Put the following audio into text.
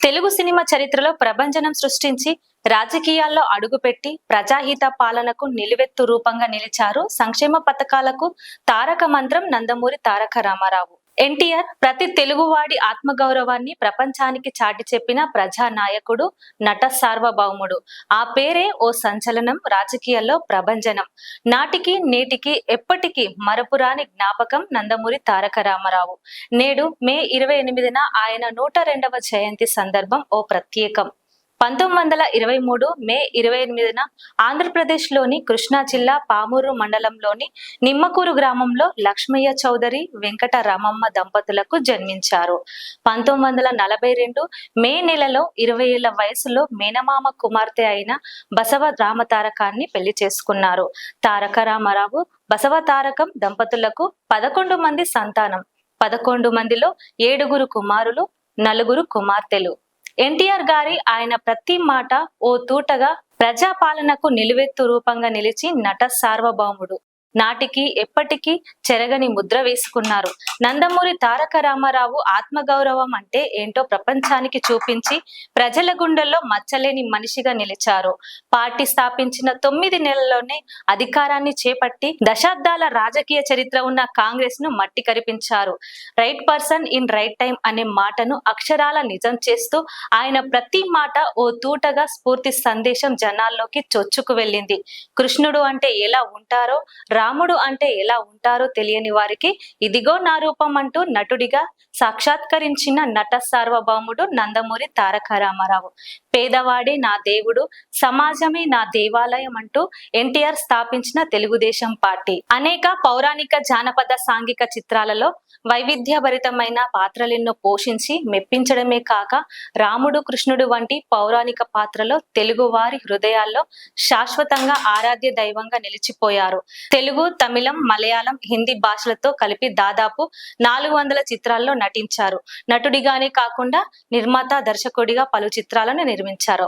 Telugu cinema చరిత్రలో ప్రభంజనం సృష్టించి రాజకీయాల్లో అడుగుపెట్టి ప్రజాహిత పాలనకు నిలువెత్తు రూపంగా నిలిచారు. సంక్షేమ పథకాలకు తారక మంత్రం నందమూరి తారక రామారావు. ఎన్టీఆర్ ప్రతి తెలుగువాడి ఆత్మగౌరవాన్ని ప్రపంచానికి చాటి చెప్పిన ప్రజానాయకుడు, నట సార్వభౌముడు. ఆ పేరే ఓ సంచలనం, రాజకీయాల్లో ప్రభంజనం. నాటికి నేటికి ఎప్పటికీ మరపురాని జ్ఞాపకం నందమూరి తారక రామారావు. నేడు మే 28న ఆయన 102వ జయంతి సందర్భం ఓ ప్రత్యేకం. 1923 మే 28న ఆంధ్రప్రదేశ్లోని కృష్ణా జిల్లా పామూరు మండలంలోని నిమ్మకూరు గ్రామంలో లక్ష్మయ్య చౌదరి, వెంకట రామమ్మ దంపతులకు జన్మించారు. 1942 మే నెలలో 20 ఏళ్ల వయసులో మేనమామ కుమార్తె అయిన బసవ రామతారకాన్ని పెళ్లి చేసుకున్నారు. తారక రామారావు, బసవ తారకం దంపతులకు 11 మంది సంతానం. 11 మందిలో 7 కుమారులు, 4 కుమార్తెలు. ఎన్టీఆర్ గారి ఆయన ప్రతి మాట ఓ తూటగా ప్రజాపాలనకు నిలువెత్తు రూపంగా నిలిచి నట సార్వభౌముడు. నాటికి ఎప్పటికీ చెరగని ముద్ర వేసుకున్నారు. నందమూరి తారక రామారావు ఆత్మగౌరవం అంటే ఏంటో ప్రపంచానికి చూపించి ప్రజల గుండెల్లో మచ్చలేని మనిషిగా నిలిచారు. పార్టీ స్థాపించిన 9 నెలల్లోనే అధికారాన్ని చేపట్టి దశాబ్దాల రాజకీయ చరిత్ర ఉన్న కాంగ్రెస్ ను మట్టి కరిపించారు. Right person in right time అనే మాటను అక్షరాల నిజం చేస్తూ ఆయన ప్రతి మాట ఓ తూటగా స్ఫూర్తి సందేశం జనాల్లోకి చొచ్చుకు వెళ్ళింది. కృష్ణుడు అంటే ఎలా ఉంటారో, రాముడు అంటే ఎలా ఉంటారో తెలియని వారికి ఇదిగో నా రూపం అంటూ నటుడిగా సాక్షాత్కరించిన నట సార్వభౌముడు నందమూరి తారక రామారావు. పేదవాడే నా దేవుడు, సమాజమే నా దేవాలయం అంటూ ఎన్టీఆర్ స్థాపించిన తెలుగుదేశం పార్టీ అనేక పౌరాణిక, జానపద, సాంఘిక చిత్రాలలో వైవిధ్యభరితమైన పాత్రలెన్నో పోషించి మెప్పించడమే కాక రాముడు, కృష్ణుడు వంటి పౌరాణిక పాత్రలో తెలుగు వారి హృదయాల్లో శాశ్వతంగా ఆరాధ్య దైవంగా నిలిచిపోయారు. తెలుగు, తమిళం, మలయాళం, హిందీ భాషలతో కలిపి దాదాపు 400 చిత్రాల్లో నటించారు. నటుడిగానే కాకుండా నిర్మాత, దర్శకుడిగా పలు చిత్రాలను నిర్మించారు.